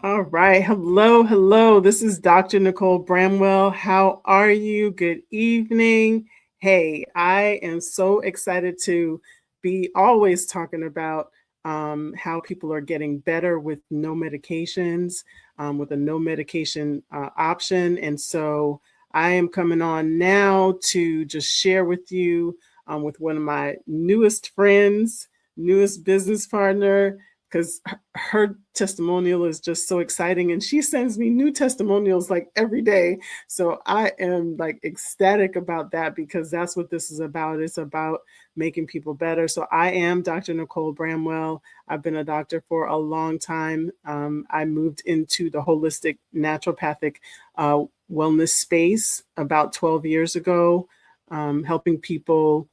All right. Hello. Hello. This is Dr. Nicole Bramwell. How are you? Good evening. Hey, I am so excited to be always talking about how people are getting better with no medications, with a no medication option. And so I am coming on now to just share with you with one of my newest friends, newest business partner, because her testimonial is just so exciting and she sends me new testimonials like every day. So I am like ecstatic about that because that's what this is about. It's about making people better. So I am Dr. Nicole Bramwell. I've been a doctor for a long time. I moved into the holistic naturopathic uh, wellness space about 12 years ago, helping people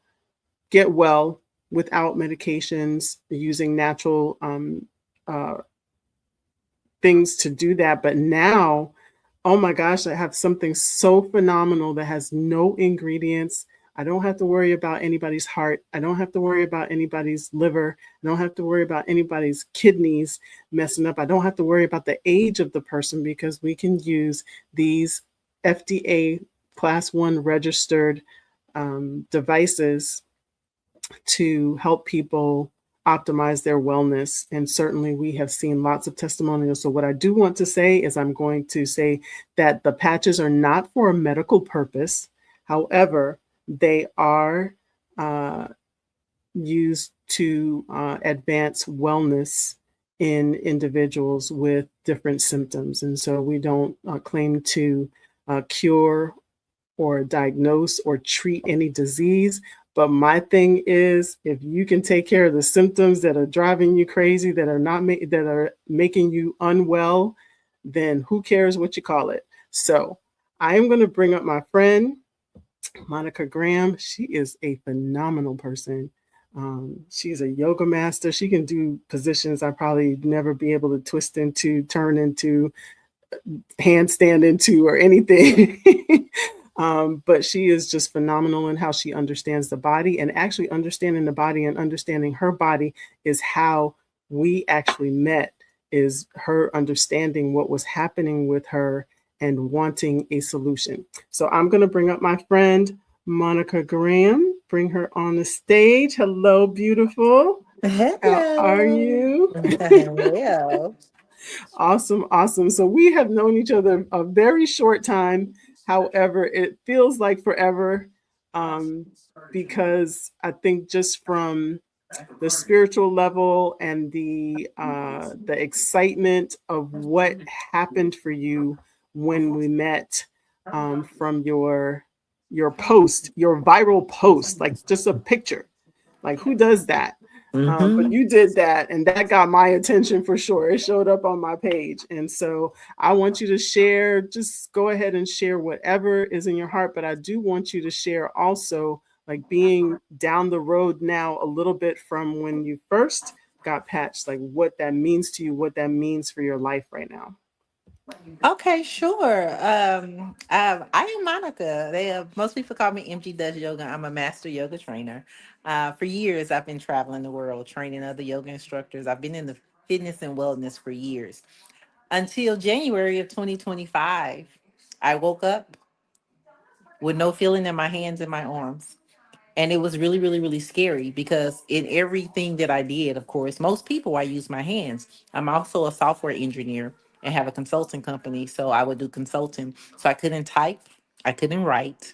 get well without medications, using natural uh, things to do that. But now, oh my gosh, I have something so phenomenal that has no ingredients. I don't have to worry about anybody's heart. I don't have to worry about anybody's liver. I don't have to worry about anybody's kidneys messing up. I don't have to worry about the age of the person because we can use these FDA class one registered devices to help people optimize their wellness. And certainly we have seen lots of testimonials. So, what I do want to say is, I'm going to say that the patches are not for a medical purpose. However, they are uh, used to advance wellness in individuals with different symptoms. And so we don't claim to cure or diagnose or treat any disease. But my thing is, if you can take care of the symptoms that are driving you crazy, that are not that are making you unwell, then who cares what you call it? So I am going to bring up my friend Monica Graham. She is a phenomenal person. She's a yoga master. She can do positions I probably never be able to twist into, turn into, handstand into, or anything. But she is just phenomenal in how she understands the body, and actually understanding the body and understanding her body is how we actually met, is her understanding what was happening with her and wanting a solution. So I'm going to bring up my friend Monica Graham, bring her on the stage. Hello, beautiful. How are Hello. you? Well, Awesome, awesome. So we have known each other a very short time. However, it feels like forever, um, because I think just from the spiritual level and the excitement of what happened for you when we met, from your post, your viral post, like just a picture. Like, who does that? But hmm you did that, and that got my attention for sure. It showed up on my page. And so I want you to share, just go ahead and share whatever is in your heart. But I do want you to share also, like, being down the road now a little bit from when you first got patched, like what that means to you, what that means for your life right now. okay, sure. I am Monica. Most people call me MG Does Yoga. I'm a master yoga trainer. For years, I've been traveling the world training other yoga instructors. I've been in the fitness and wellness for years until January of 2025. I woke up with no feeling in my hands and my arms. And it was really, really, really scary because in everything that I did, of course, most people I use my hands. I'm also a software engineer and have a consulting company. So I would do consulting. So I couldn't type, I couldn't write,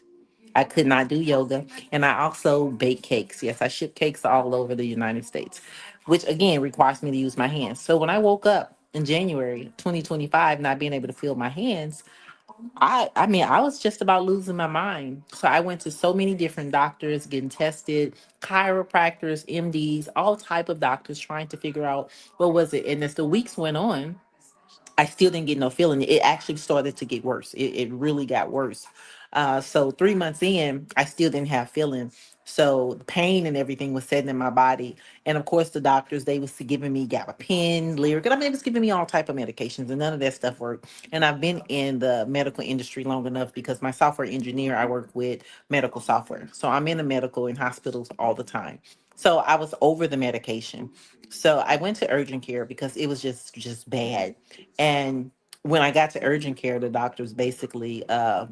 I could not do yoga. And I also bake cakes. Yes, I ship cakes all over the United States, which again requires me to use my hands. So when I woke up in January 2025, not being able to feel my hands, I mean, I was just about losing my mind. So I went to so many different doctors getting tested, chiropractors, MDs, all type of doctors trying to figure out what was it. And as the weeks went on, I still didn't get no feeling. It actually started to get worse. It really got worse. So 3 months in, I still didn't have feeling. So the pain and everything was setting in my body. And of course, the doctors, they was giving me gabapentin, Lyric. And I mean, it was giving me all type of medications and none of that stuff worked. And I've been in the medical industry long enough because my software engineer, I work with medical software. So I'm in the medical in hospitals all the time. So I was over the medication. So I went to urgent care because it was just bad. And when I got to urgent care, the doctors basically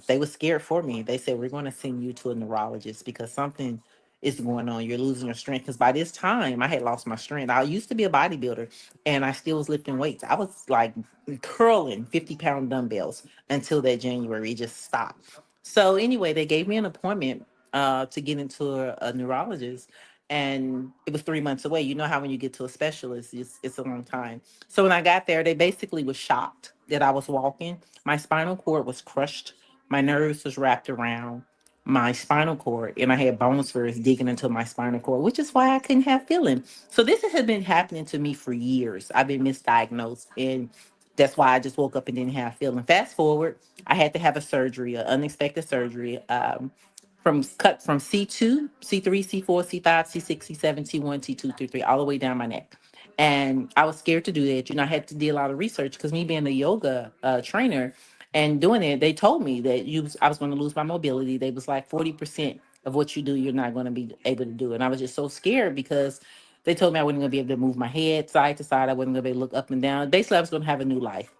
they were scared for me. They said, we're going to send you to a neurologist because something is going on. You're losing your strength. Because by this time I had lost my strength. I used to be a bodybuilder and I still was lifting weights. I was like curling 50-pound dumbbells until that January. It just stopped. So anyway, they gave me an appointment to get into a neurologist, and it was 3 months away. You know how when you get to a specialist, it's a long time. So when I got there, they basically was shocked that I was walking. My spinal cord was crushed. My nerves was wrapped around my spinal cord, and I had bone spurs digging into my spinal cord, which is why I couldn't have feeling. So this has been happening to me for years. I've been misdiagnosed, and that's why I just woke up and didn't have feeling. Fast forward, I had to have a surgery, an unexpected surgery. From cut from C2, C3, C4, C5, C6, C7, T1, T2, T3, all the way down my neck. And I was scared to do that. I had to do a lot of research because me being a yoga trainer and doing it, they told me that I was going to lose my mobility. They was like 40% of what you do, you're not going to be able to do. And I was just so scared because they told me I wasn't going to be able to move my head side to side. I wasn't going to be able to look up and down. Basically, I was going to have a new life.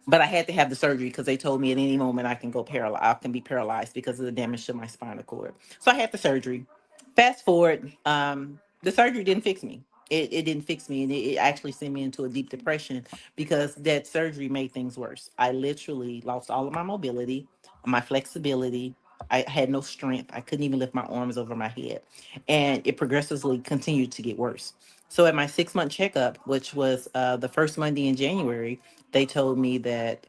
But I had to have the surgery because they told me at any moment I can go paralyzed. I can be paralyzed because of the damage to my spinal cord. So I had the surgery. Fast forward, the surgery didn't fix me. It didn't fix me, and it actually sent me into a deep depression because that surgery made things worse. I literally lost all of my mobility, my flexibility. I had no strength. I couldn't even lift my arms over my head, and it progressively continued to get worse. So at my 6 month checkup, which was the first Monday in January, they told me that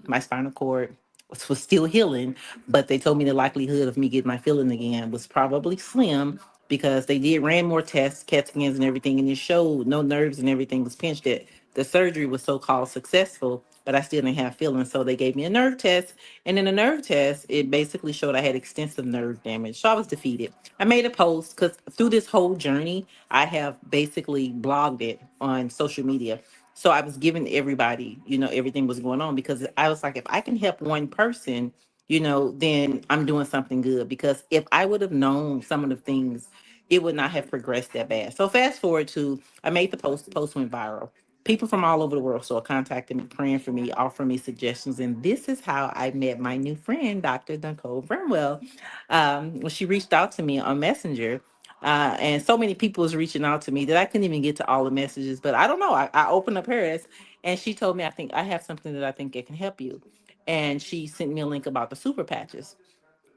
my spinal cord was still healing, but they told me the likelihood of me getting my feeling again was probably slim because they did ran more tests, CAT scans and everything, and it showed no nerves and everything was pinched. That the surgery was so called successful, but I still didn't have feeling. So they gave me a nerve test, and in the nerve test, it basically showed I had extensive nerve damage. So I was defeated. I made a post because through this whole journey, I have basically blogged it on social media. So I was giving everybody, everything was going on because I was like, if I can help one person, then I'm doing something good. Because if I would have known some of the things, it would not have progressed that bad. So fast forward to, I made the post went viral. People from all over the world started contacting me, praying for me, offering me suggestions. And this is how I met my new friend, Dr. Nicole Bramwell. When she reached out to me on Messenger, and so many people was reaching out to me that I couldn't even get to all the messages. But I don't know. I opened up hers, and she told me, I think I have something that I think it can help you. And she sent me a link about the super patches.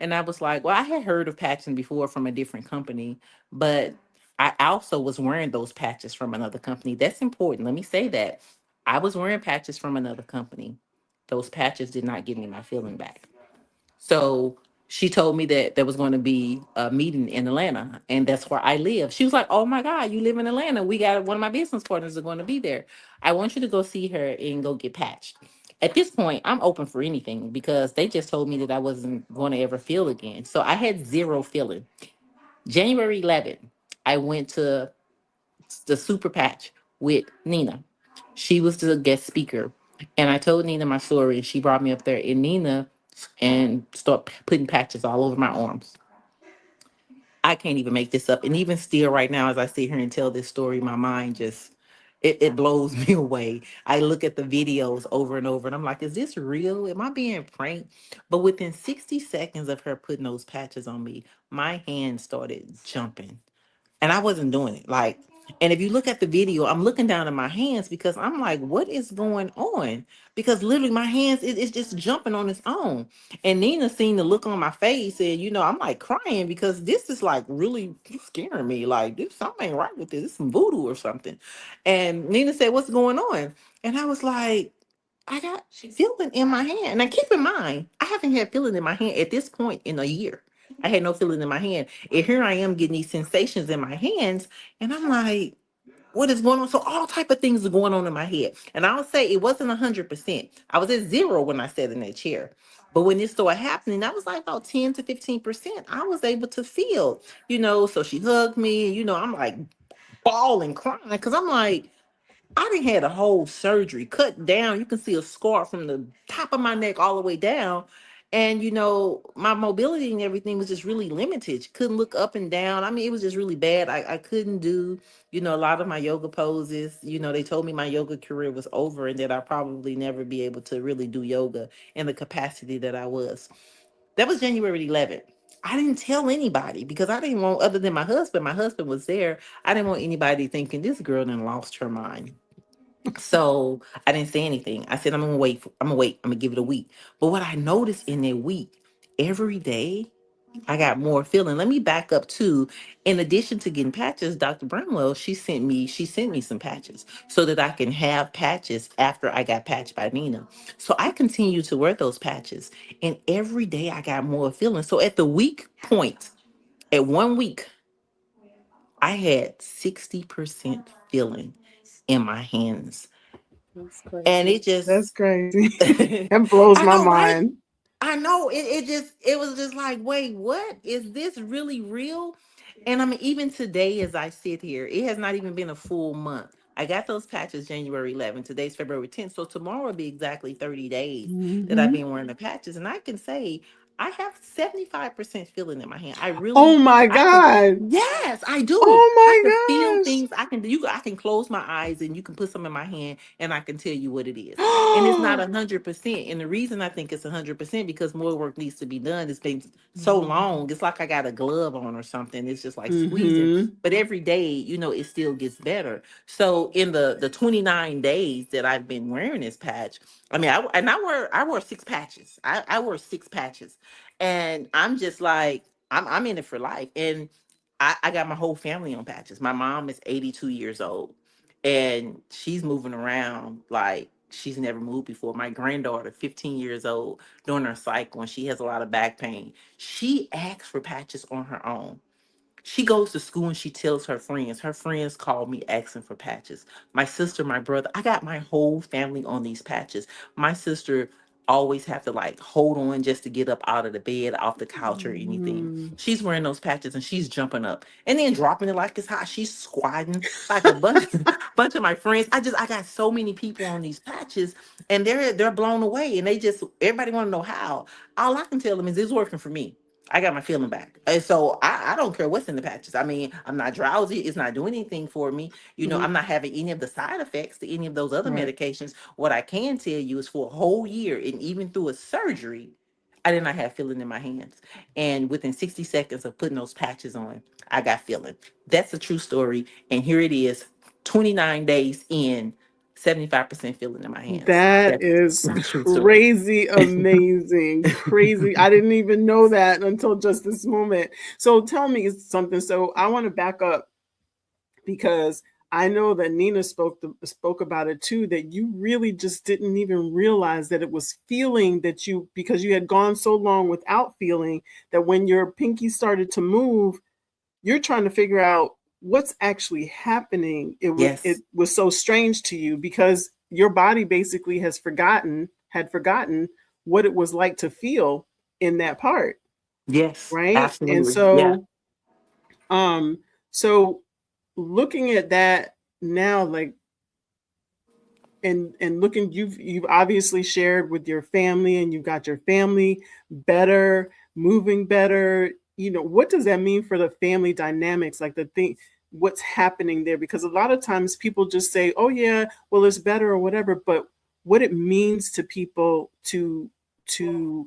And I was like, well, I had heard of patching before from a different company, but I also was wearing those patches from another company. That's important. Let me say that. I was wearing patches from another company. Those patches did not give me my feeling back. So she told me that there was going to be a meeting in Atlanta, and that's where I live. She was like, "Oh my God, you live in Atlanta? We got one of my business partners are going to be there. I want you to go see her and go get patched." At this point, I'm open for anything because they just told me that I wasn't going to ever feel again. So I had zero feeling. January 11th, I went to the Super Patch with Nina. She was the guest speaker. And I told Nina my story, and she brought me up there. And Nina and start putting patches all over my arms. I can't even make this up. And even still, right now, as I sit here and tell this story, my mind just it blows me away. I look at the videos over and over, and I'm like, is this real? Am I being pranked? But within 60 seconds of her putting those patches on me, my hands started jumping, and I wasn't doing it. Like, and if you look at the video, I'm looking down at my hands because I'm like, what is going on? Because literally my hands it's just jumping on its own. And Nina seen the look on my face, and I'm like crying because this is like really scaring me. Like, this something ain't right with this. It's some voodoo or something. And Nina said, what's going on? And I was like, I got feeling in my hand. Now keep in mind, I haven't had feeling in my hand at this point in a year. I had no feeling in my hand. And here I am getting these sensations in my hands. And I'm like, what is going on? So all type of things are going on in my head. And I'll say it wasn't 100%. I was at zero when I sat in that chair. But when this started happening, that was like about 10 to 15%. I was able to feel. So she hugged me. I'm like bawling, crying. Because I'm like, I done had a whole surgery cut down. You can see a scar from the top of my neck all the way down. And my mobility and everything was just really limited. Couldn't look up and down. I mean, it was just really bad. I couldn't do, a lot of my yoga poses. They told me my yoga career was over and that I'd probably never be able to really do yoga in the capacity that I was. That was January 11th. I didn't tell anybody because I didn't want, other than my husband. My husband was there. I didn't want anybody thinking this girl done lost her mind. So I didn't say anything. I said, I'm gonna wait. I'm gonna give it a week. But what I noticed in that week, every day I got more feeling. Let me back up too. In addition to getting patches, Dr. Bramwell, she sent me some patches so that I can have patches after I got patched by Nina. So I continued to wear those patches. And every day I got more feeling. So at the week point, at 1 week, I had 60% feeling in my hands. That's And crazy. it just That's crazy. That blows I my know, right? mind. I know it was just like, wait, what is this really real? And I mean, even today, as I sit here, it has not even been a full month. I got those patches January 11th. Today's February 10th. So tomorrow will be exactly 30 days that I've Hmm. been wearing the patches. And I can say I have 75% feeling in my hand. Oh my I can, God. yes, I do. Oh I can feel my things. I can close my eyes and you can put some in my hand and I can tell you what it is. And it's not gosh. 100%. And the reason I think it's 100% because more work needs to be done. It's been so long. It's like I got a glove on or something. It's just like squeezing. Mm-hmm. But every day, it still gets better. So in the 29 days that I've been wearing this patch, I mean, I wore 6 patches. I wore 6 patches, and I'm just like I'm in it for life. And I got my whole family on patches. My mom is 82 years old and she's moving around like she's never moved before. My granddaughter, 15 years old, during her cycle, and she has a lot of back pain. She asks for patches on her own. She goes to school and she tells her friends. Her friends call me asking for patches. My sister, my brother, I got my whole family on these patches. My sister always have to like hold on just to get up out of the bed, off the couch or anything. Mm-hmm. She's wearing those patches and she's jumping up and then dropping it like it's hot. She's squatting like a bunch bunch of my friends. I got so many people on these patches and they're blown away and they just everybody want to know how. All I can tell them is it's working for me. I got my feeling back. And so I don't care what's in the patches. I mean, I'm not drowsy. It's not doing anything for me. I'm not having any of the side effects to any of those other Right. medications. What I can tell you is for a whole year and even through a surgery, I did not have feeling in my hands. And within 60 seconds of putting those patches on, I got feeling. That's a true story. And here it is, 29 days in, 75% feeling in my hands. That That's is a true story. crazy amazing. Crazy. I didn't even know that until just this moment. So tell me something. So I want to back up because I know that Nina spoke about it too. That you really just didn't even realize that it was feeling that you because you had gone so long without feeling that when your pinky started to move, you're trying to figure out what's actually happening. It Yes. was so strange to you because your body basically had forgotten what it was like to feel in that part, Yes. right? And Absolutely. Yeah. um so looking at that now, like, and looking, you've obviously shared with your family and you've got your family better, moving better. What does that mean for the family dynamics, like the thing, what's happening there? Because a lot of times people just say, oh yeah, well, it's better or whatever, but what it means to people to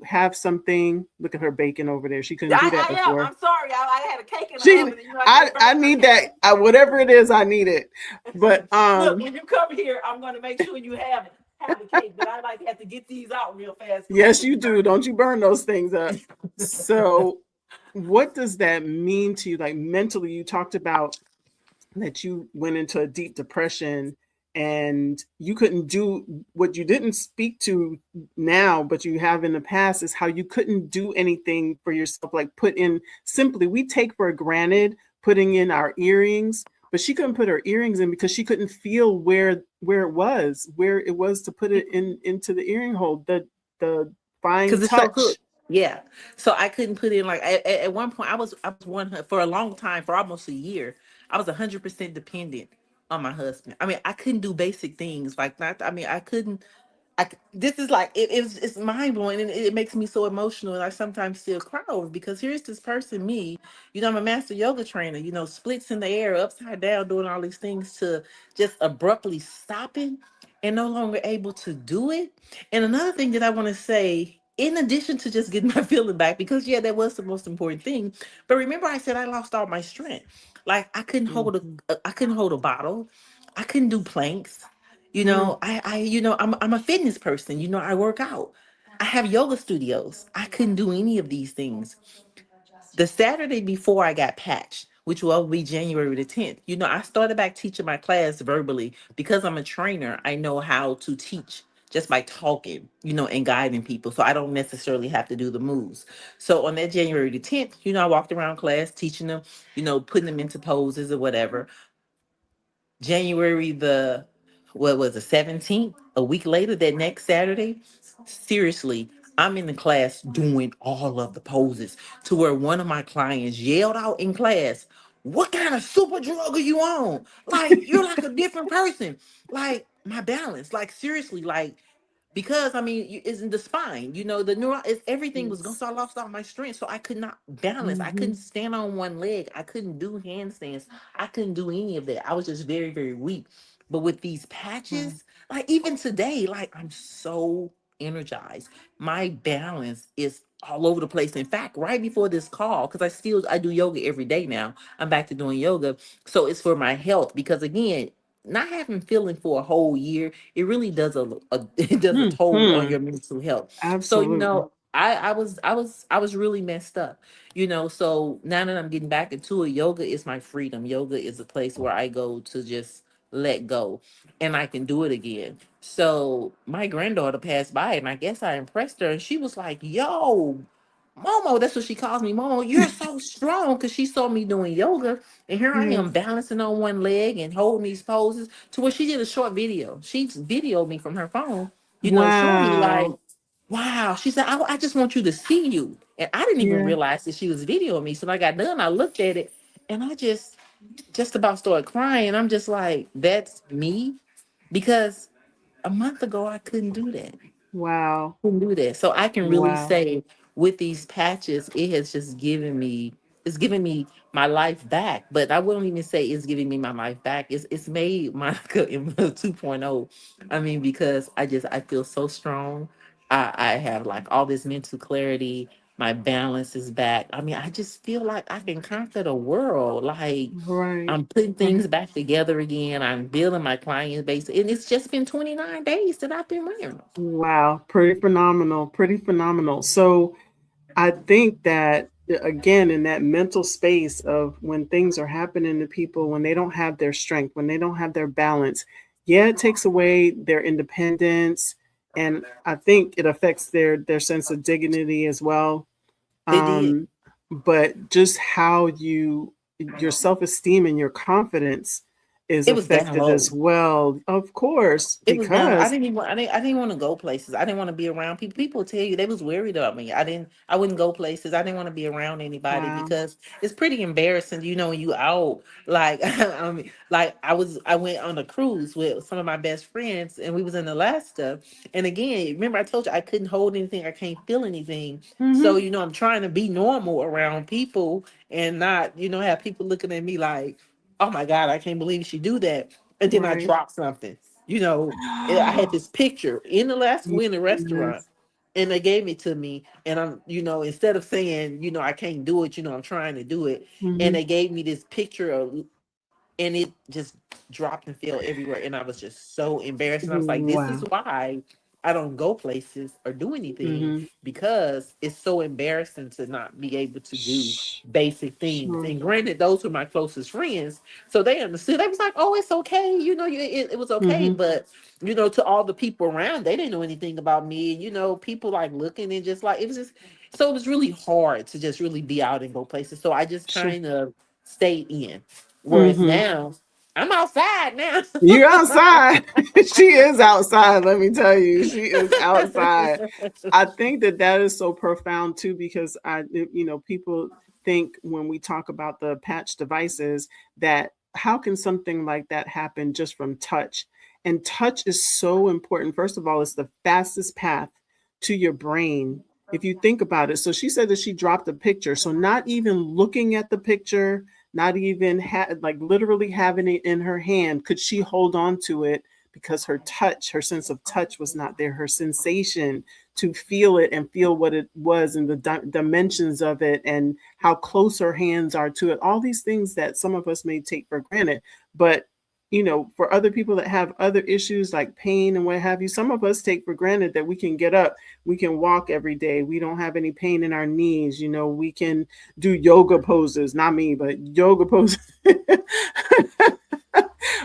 have something. Look at her baking over there, she couldn't do that I am. before. I'm sorry. I had a cake in the She oven, and I can't I burn my need that. cake. Whatever it is, I need it. But Look, when you come here, I'm going to make sure you have the cake. But I like have to get these out real fast because I yes, can't you be do. burning Don't you burn those things up. So, what does that mean to you? Like mentally, you talked about that you went into a deep depression and you couldn't do what you didn't speak to now, but you have in the past is how you couldn't do anything for yourself. Like put in simply, we take for granted putting in our earrings, but she couldn't put her earrings in because she couldn't feel where it was to put it in into the earring hole. The fine because it's so touch. hooked. Yeah. So I couldn't put in like at one point I was one for a long time for almost a year. I was 100% dependent on my husband. I mean, I couldn't do basic things like not. I mean, I couldn't. This is like it's mind blowing, and it makes me so emotional, and I sometimes still cry over, because here's this person, me, I'm a master yoga trainer, splits in the air, upside down, doing all these things, to just abruptly stopping and no longer able to do it. And another thing that I want to say, in addition to just getting my feeling back, because yeah, that was the most important thing. But remember, I said I lost all my strength. Like Mhm. I couldn't hold a bottle, I couldn't do planks. Mm. I'm a fitness person. I work out. I have yoga studios. I couldn't do any of these things. The Saturday before I got patched, which will be January the 10th, I started back teaching my class verbally. Because I'm a trainer, I know how to teach just by talking, and guiding people. So I don't necessarily have to do the moves. So on that January the 10th, I walked around class teaching them, putting them into poses or whatever. January the what was the 17th, a week later, that next Saturday, seriously, I'm in the class doing all of the poses, to where one of my clients yelled out in class, "What kind of super drug are you on? Like, you're like a different person." Like, my balance, like, seriously, like, because I mean, it's in the spine, the everything was gone. Yes. So I lost all my strength. So I could not balance. I couldn't Mhm. stand on one leg. I couldn't do handstands. I couldn't do any of that. I was just very, very weak. But with these Right. patches, like even today, like I'm so energized. My balance is all over the place. In fact, right before this call, because I do yoga every day now. I'm back to doing yoga. So it's for my health, because again, not having feeling for a whole year, it really does it does a toll on Mhm. your mental health. So Absolutely. I was really messed up. So now that I'm getting back into it, yoga is my freedom. Yoga is a place where I go to just let go, and I can do it again. So my granddaughter passed by, and I guess I impressed her, and she was like, "Yo, Momo," that's what she calls me, "Momo, you're so strong," because she saw me doing yoga, and here I am Yes. balancing on one leg and holding these poses, to where she did a short video. She videoed me from her phone, showing me like, Wow. wow. She said, I just want you to see you. And I didn't even Yeah. realize that she was videoing me. So when I got done, I looked at it, and I just about started crying. I'm just like, that's me. Because a month ago, I couldn't do that, Wow. can do that. So I can really Wow. say, with these patches, it has just it's given me my life back. But I wouldn't even say it's giving me my life back. It's made Monica in 2.0. I mean, because I feel so strong. I have like all this mental clarity. My balance is back. I mean, I just feel like I can conquer the world. Like, Right. I'm putting Right. things back together again. I'm building my client base. And it's just been 29 days that I've been wearing them. Wow. Pretty phenomenal. Pretty phenomenal. So I think that again, in that mental space of when things are happening to people, when they don't have their strength, when they don't have their balance, yeah, it takes away their independence, and I think it affects their sense of dignity as well. It did. um, but just how your self-esteem and your confidence is It was down affected as low. well, of course, It was down. because I didn't want to go places. I didn't want to be around people. People tell you they was worried about me. I wouldn't go places. I didn't want to be around anybody, wow. because it's pretty embarrassing, when you out. Like, I mean, like I went on a cruise with some of my best friends, and we was in Alaska. And again, remember I told you I couldn't hold anything, I can't feel anything. So, Hmm. I'm trying to be normal around people, and not, have people looking at me like, "Oh my God, I can't believe she do that." And then I Right. dropped something. You know, I had this picture in Alaska, we in a restaurant, Yes. and they gave it to me. And I'm, instead of saying, I can't do it, I'm trying to do it. And Hmm. they gave me this picture of, and it just dropped and fell everywhere. And I was just so embarrassed. And I was like, this is Wow. why I don't go places or do anything, Hmm. because it's so embarrassing to not be able to do basic things. Sure. And granted, those were my closest friends. So they understood. They was like, oh, it's okay. It was okay. Hmm. But, to all the people around, they didn't know anything about me. And, people like looking, and just like, it was just, so it was really hard to just really be out and go places. So I just Sure. kind of stayed in. Whereas Hmm. now, I'm outside now. You outside. She is outside, let me tell you. She is outside. I think that that is so profound too, because people think when we talk about the patch devices that how can something like that happen just from touch? And touch is so important. First of all, it's the fastest path to your brain if you think about it. So she said that she dropped a picture. So not even looking at the picture, not even like literally having it in her hand, could she hold on to it because her touch, her sense of touch was not there, her sensation to feel it and feel what it was and the dimensions of it and how close her hands are to it. All these things that some of us may take for granted, but for other people that have other issues like pain and what have you, some of us take for granted that we can get up, we can walk every day, we don't have any pain in our knees, we can do yoga poses, not me, but yoga poses.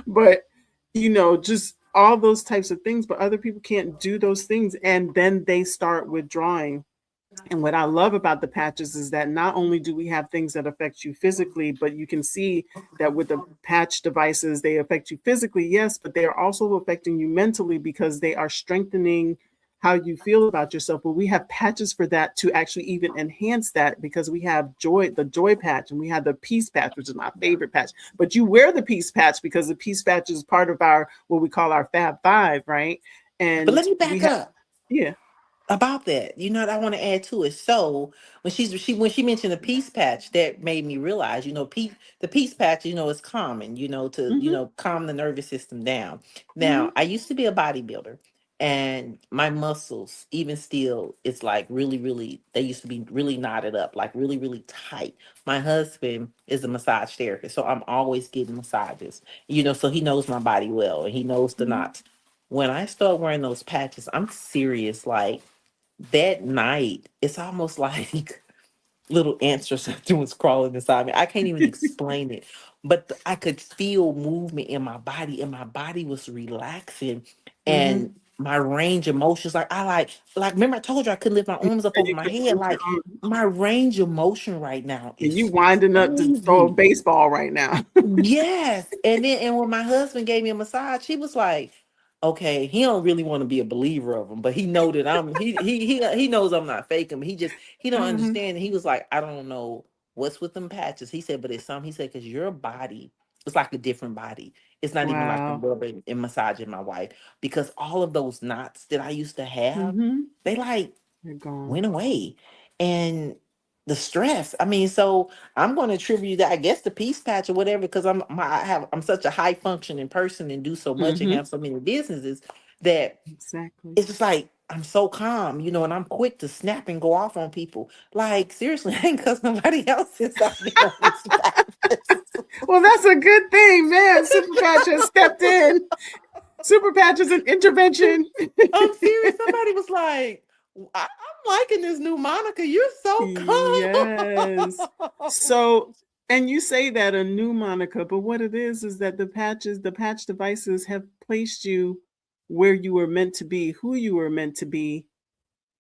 But just all those types of things, but other people can't do those things, and then they start withdrawing. And what I love about the patches is that not only do we have things that affect you physically, but you can see that with the patch devices, they affect you physically, yes, but they are also affecting you mentally because they are strengthening how you feel about yourself. But we have patches for that to actually even enhance that, because we have the joy patch, and we have the peace patch, which is my favorite patch. But you wear the peace patch because the peace patch is part of our, what we call our Fab Five, right? But let And me we back have, up yeah. about that. You know what I want to add to it. So when she mentioned the peace patch, that made me realize, the peace patch, is common, to Mm-hmm, calm the nervous system down. mm-hmm, Now, I used to be a bodybuilder, and my muscles, even still, it's like really, really. They used to be really knotted up, like really, really tight. My husband is a massage therapist, so I'm always getting massages. So he knows my body well, and he knows the mm-hmm. knots. When I start wearing those patches, I'm serious. Like that night, it's almost like little ants or something was crawling inside me. I can't even explain it, but I could feel movement in my body, and my body was relaxing, Mm-hmm. and my range of motions. Like remember I told you I couldn't lift my arms up over You my could head. reach your Like arm, my range of motion right now and you is winding up to throw a crazy. baseball right now. Yes. And when my husband gave me a massage, he was like, okay, he don't really want to be a believer of him, but he know that he knows I'm not faking. But he don't Hmm. understand. And he was like, I don't know what's with them patches. He said, but it's something. He said, because your body, it's like a different body. It's not even like the Wow. rubber and massaging my wife, because all of those knots that I used to have, Hmm. they like You're gone. went away. And the stress. I mean, so I'm going to attribute that, I guess, the peace patch or whatever, because I'm such a high functioning person and do so much and Hmm. have so many businesses that Exactly. it's just like I'm so calm, and I'm quick to snap and go off on people. Like seriously, I ain't because nobody else since I've been on this patch. Well, that's a good thing, man. Super Patch has stepped in. Super Patch is an intervention. I'm serious. Somebody was like, I'm liking this new moniker. You're so Yes. calm. So, and you say that a new Monica, but what it is that the patch devices have placed you where you were meant to be, who you were meant to be,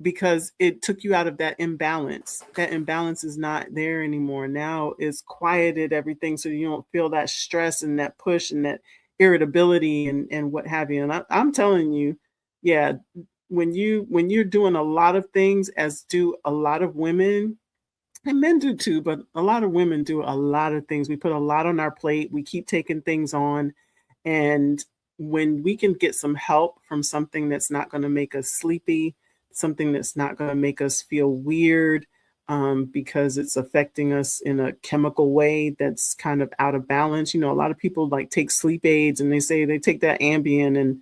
because it took you out of that imbalance. That imbalance is not there anymore. Now it's quieted everything so you don't feel that stress and that push and that irritability and what have you. And I'm telling you, yeah, when you're doing a lot of things, as do a lot of women, and men do too, but a lot of women do a lot of things. We put a lot on our plate. We keep taking things on. And when we can get some help from something that's not going to make us sleepy, something that's not going to make us feel weird, because it's affecting us in a chemical way that's kind of out of balance. A lot of people like take sleep aids and they say they take that Ambien, and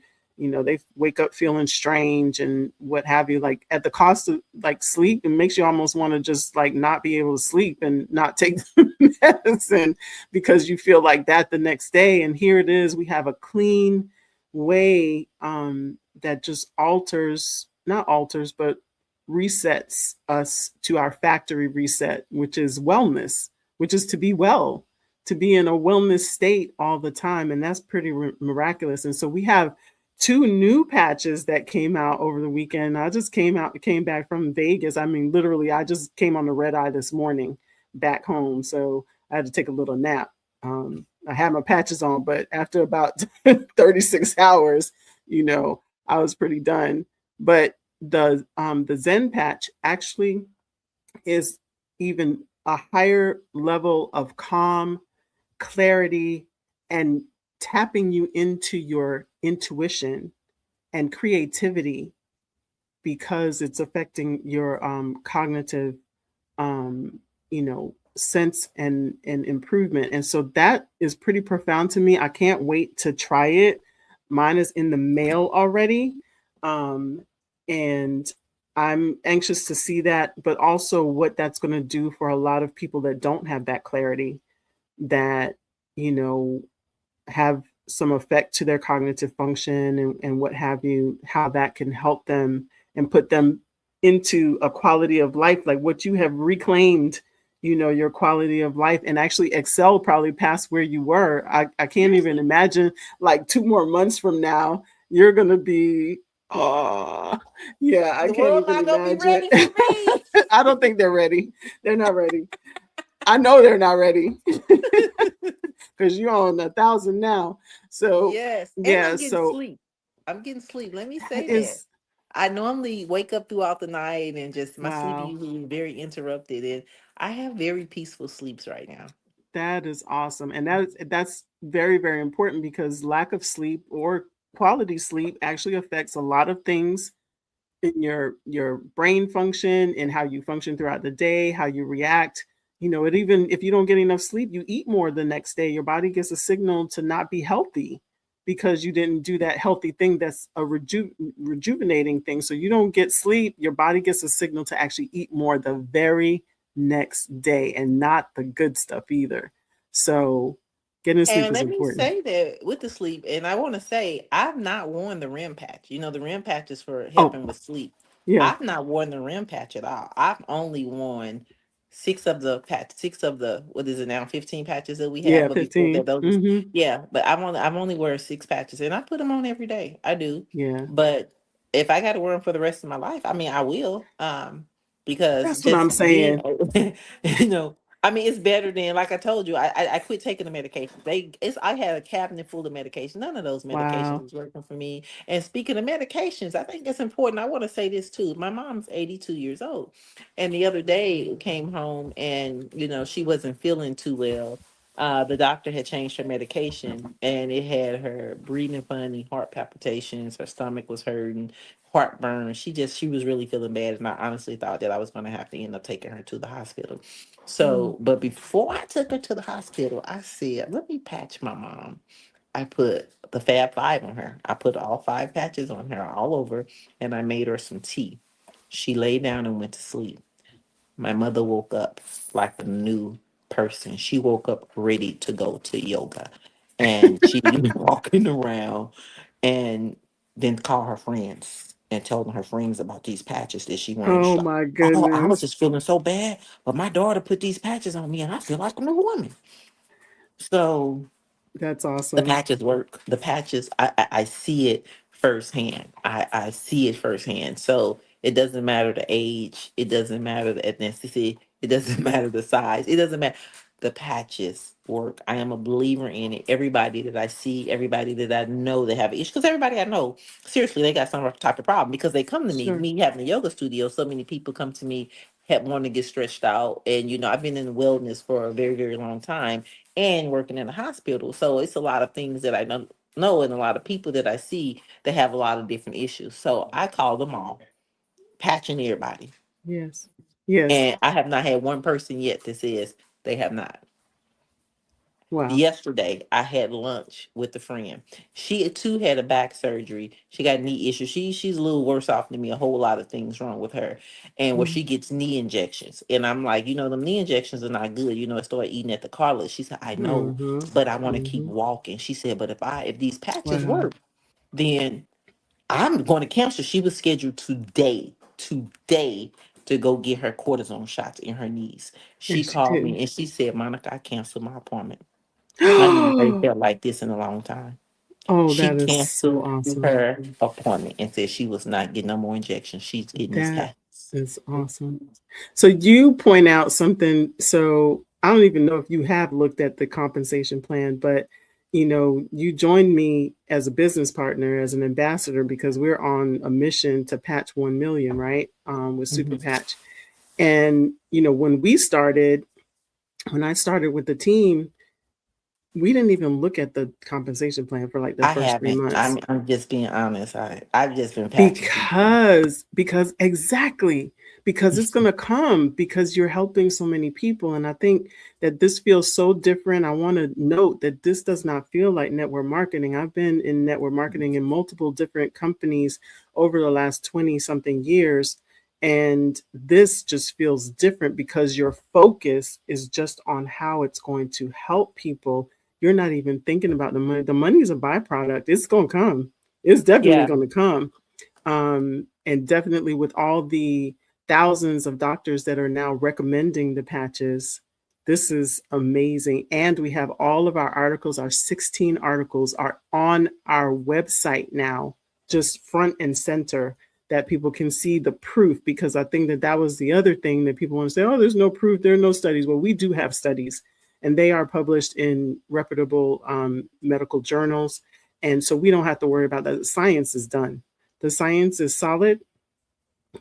they wake up feeling strange and what have you, like at the cost of like sleep. It makes you almost want to just like not be able to sleep and not take the medicine because you feel like that the next day. And here it is, we have a clean way, that just not alters, but resets us to our factory reset, which is wellness, which is to be well, to be in a wellness state all the time. And that's pretty miraculous. And so we have two new patches that came out over the weekend. I just came back from Vegas. I mean, literally, I just came on the red eye this morning back home. So I had to take a little nap. I had my patches on, but after about 36 hours, I was pretty done. But the Zen patch actually is even a higher level of calm, clarity, and tapping you into your intuition and creativity because it's affecting your cognitive um, sense and improvement. And so that is pretty profound to me. I can't wait to try it. Mine is in the mail already. Um, and I'm anxious to see that, but also what that's going to do for a lot of people that don't have that clarity, that, you know, have some effect to their cognitive function and what have you, how that can help them and put them into a quality of life like what you have reclaimed, your quality of life, and actually excel probably past where you were. I can't even Seriously, imagine like 2 more months from now, you're going to be, oh, yeah, I the can't world even not gonna be imagine. ready for me. I don't think they're ready. They're not ready. I know they're not ready because you're on 1,000 now. So Yes, and yeah, I'm getting so sleep. I'm getting sleep. Let me that say that. is I normally wake up throughout the night and just my sleep is wow. usually very interrupted, and I have very peaceful sleeps right now. That is awesome. And that's very, very important because lack of sleep or quality sleep actually affects a lot of things in your brain function and how you function throughout the day, how you react. It even if you don't get enough sleep, you eat more the next day. Your body gets a signal to not be healthy because you didn't do that healthy thing that's a rejuvenating thing. So you don't get sleep, your body gets a signal to actually eat more the very next day and not the good stuff either. So getting sleep And is let me important. say that with the sleep, and I want to say I've not worn the REM patch. You know, the REM patch is for Oh, helping with sleep. yeah. I've not worn the REM patch at all. I've only worn six of the what is it now, 15 patches that we have. Yeah, But before 15. that, those Mhm. yeah. But I'm only wearing 6 patches, and I put them on every day. I do. Yeah. But if I got to wear them for the rest of my life, I mean, I will. Because That's what I'm just being, saying. you know, I mean, it's better than like I told you. I quit taking the medication. I had a cabinet full of medication. None of those medications Wow. was working for me. And speaking of medications, I think it's important. I want to say this too. My mom's 82 years old, and the other day came home and she wasn't feeling too well. The doctor had changed her medication, and it had her breathing funny, heart palpitations. Her stomach was hurting, heartburn. She was really feeling bad, and I honestly thought that I was going to have to end up taking her to the hospital. Mm. So, but before I took her to the hospital, I said, let me patch my mom. I put the Fab Five on her. I put all 5 patches on her all over, and I made her some tea. She lay down and went to sleep. My mother woke up like a new person. She woke up ready to go to yoga. And she was walking around and then call her friends and telling her friends about these patches that she wearing. Oh She's like, my oh, I was goodness. just feeling so bad, but my daughter put these patches on me and I feel like a new woman. So That's the awesome. patches work. The patches, I see it firsthand. I see it firsthand. So it doesn't matter the age. It doesn't matter the ethnicity. It doesn't matter the size. It doesn't matter. The patches work. I am a believer in it. Everybody that I see, everybody that I know that have issues, because everybody I know, seriously, they got some type of problem because they come to me. Sure. Me having a yoga studio, so many people come to me, have want to get stretched out, and I've been in wellness for a very, very long time and working in a hospital. So it's a lot of things that I know and a lot of people that I see that have a lot of different issues. So I call them all, patching everybody. Yes. Yes. And I have not had one person yet that says they have not. Wow. Yesterday, I had lunch with a friend. She too had a back surgery. She got knee issues. She's a little worse off than me. A whole lot of things wrong with her, and where Mm. she gets knee injections. And I'm like, them knee injections are not good. I start eating at the cartilage. She said, I know, Mhm. but I want to keep Mhm. walking. She said, but if these patches Wow. work, then I'm going to cancel. She was scheduled today to go get her cortisone shots in her knees. She And she called me didn't. and she said, Monica, I canceled my appointment. My knees ain't felt like this in a long time. Oh, She that is so canceled awesome. her appointment and said she was not getting no more injections. She's getting these That patches. is awesome. So you point out something. So I don't even know if you have looked at the compensation plan, but you joined me as a business partner, as an ambassador, because we're on a mission to patch 1 million, right? With Mhm. Superpatch. And when I started with the team, we didn't even look at the compensation plan for like the I first three haven't. months. I'm just being honest. I've just been patching people. Because exactly, because it's going to come because you're helping so many people. And I think that this feels so different. I want to note that this does not feel like network marketing. I've been in network marketing in multiple different companies over the last 20 something years. And this just feels different because your focus is just on how it's going to help people. You're not even thinking about the money. The money is a byproduct. It's going to come. It's definitely Yeah. going to come. And definitely with all the thousands of doctors that are now recommending the patches, this is amazing. And we have all of our articles, our 16 articles are on our website now, just front and center, that people can see the proof. Because I think that that was the other thing that people want to say, oh, there's no proof, there are no studies. Well, we do have studies, and they are published in reputable medical journals. And so we don't have to worry about that. Science is done. The science is solid.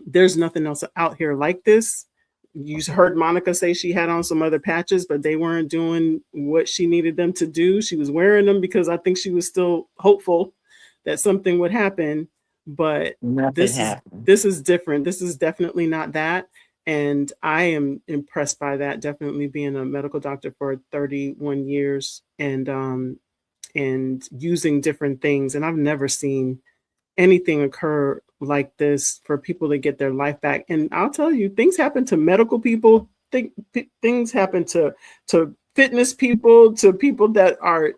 There's nothing else out here like this. You heard Monica say she had on some other patches, but they weren't doing what she needed them to do. She was wearing them because I think she was still hopeful that something would happen. But Nothing this is happened. this is different. This is definitely not that. And I am impressed by that. Definitely being a medical doctor for 31 years and using different things. And I've never seen anything occur like this for people to get their life back. And I'll tell you, things happen to medical people. Things happen to fitness people, to people that are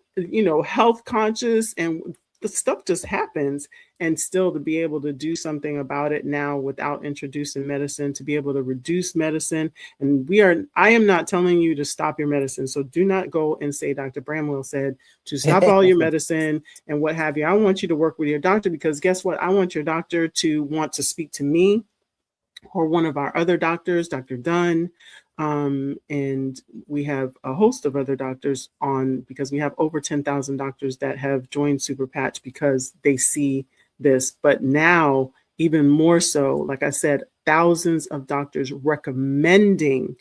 health conscious, and the stuff just happens. And still to be able to do something about it now without introducing medicine, to be able to reduce medicine. And I am not telling you to stop your medicine. So do not go and say Dr. Bramwell said to stop all your medicine and what have you. I want you to work with your doctor, because guess what? I want your doctor to want to speak to me or one of our other doctors, Dr. Dunn. And we have a host of other doctors on, because we have over 10,000 doctors that have joined Superpatch because they see this. But now, even more so, like I said, thousands of doctors recommending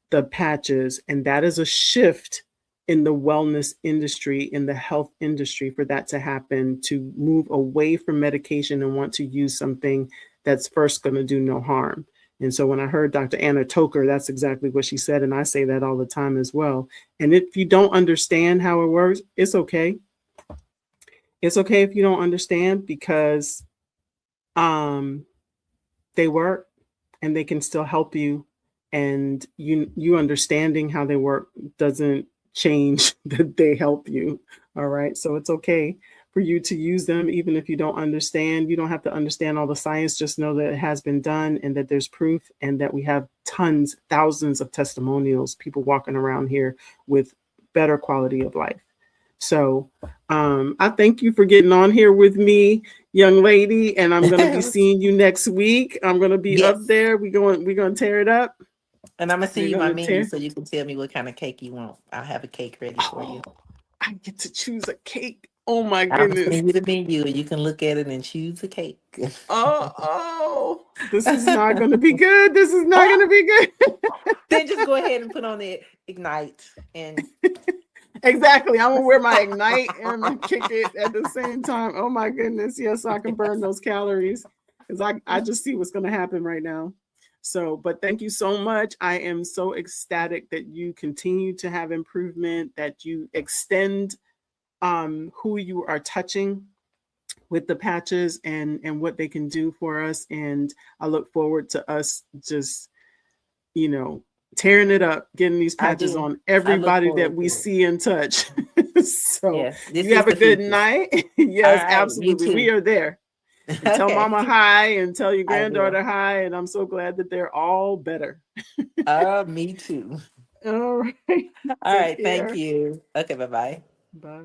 the patches. And that is a shift in the wellness industry, in the health industry, for that to happen, to move away from medication and want to use something that's first going to do no harm. And so when I heard Dr. Anna Toker, that's exactly what she said. And I say that all the time as well. And if you don't understand how it works, it's okay. It's okay if you don't understand, because um, they work and they can still help you. And you understanding how they work doesn't change that they help you. All right. So it's okay for you to use them, even if you don't understand. You don't have to understand all the science. Just know that it has been done and that there's proof, and that we have tons, thousands of testimonials, people walking around here with better quality of life. So I thank you for getting on here with me, young lady, and I'm going to be seeing you next week. I'm going to be up Yes. there. We're going to tear it up. And I'm gonna send We're you going my to menu tear. so you can tell me what kind of cake you want. I'll have a cake ready for you. Oh, I get to choose a cake. Oh my I'm gonna goodness. send you the menu and you can look at it and choose a cake. Oh, this is not going to be good. This is not going to be good. Then just go ahead and put on the ignite and Exactly. I'm gonna wear my Ignite and my Kick It at the same time. Oh my goodness. Yes, so I can burn those calories, because I just see what's gonna happen right now. So, but thank you so much. I am so ecstatic that you continue to have improvement, that you extend who you are touching with the patches and what they can do for us. And I look forward to us just, you know, tearing it up, getting these I patches do. on I look everybody that forward we to it. see and touch. So Yes, this you is have a the good future. night. All Yes, right, you absolutely. We too. are there. And tell Okay, mama hi and tell your I will. granddaughter hi. And I'm so glad that they're all better. Me too. All right. All Take right, thank care. you. Okay, bye bye. Bye.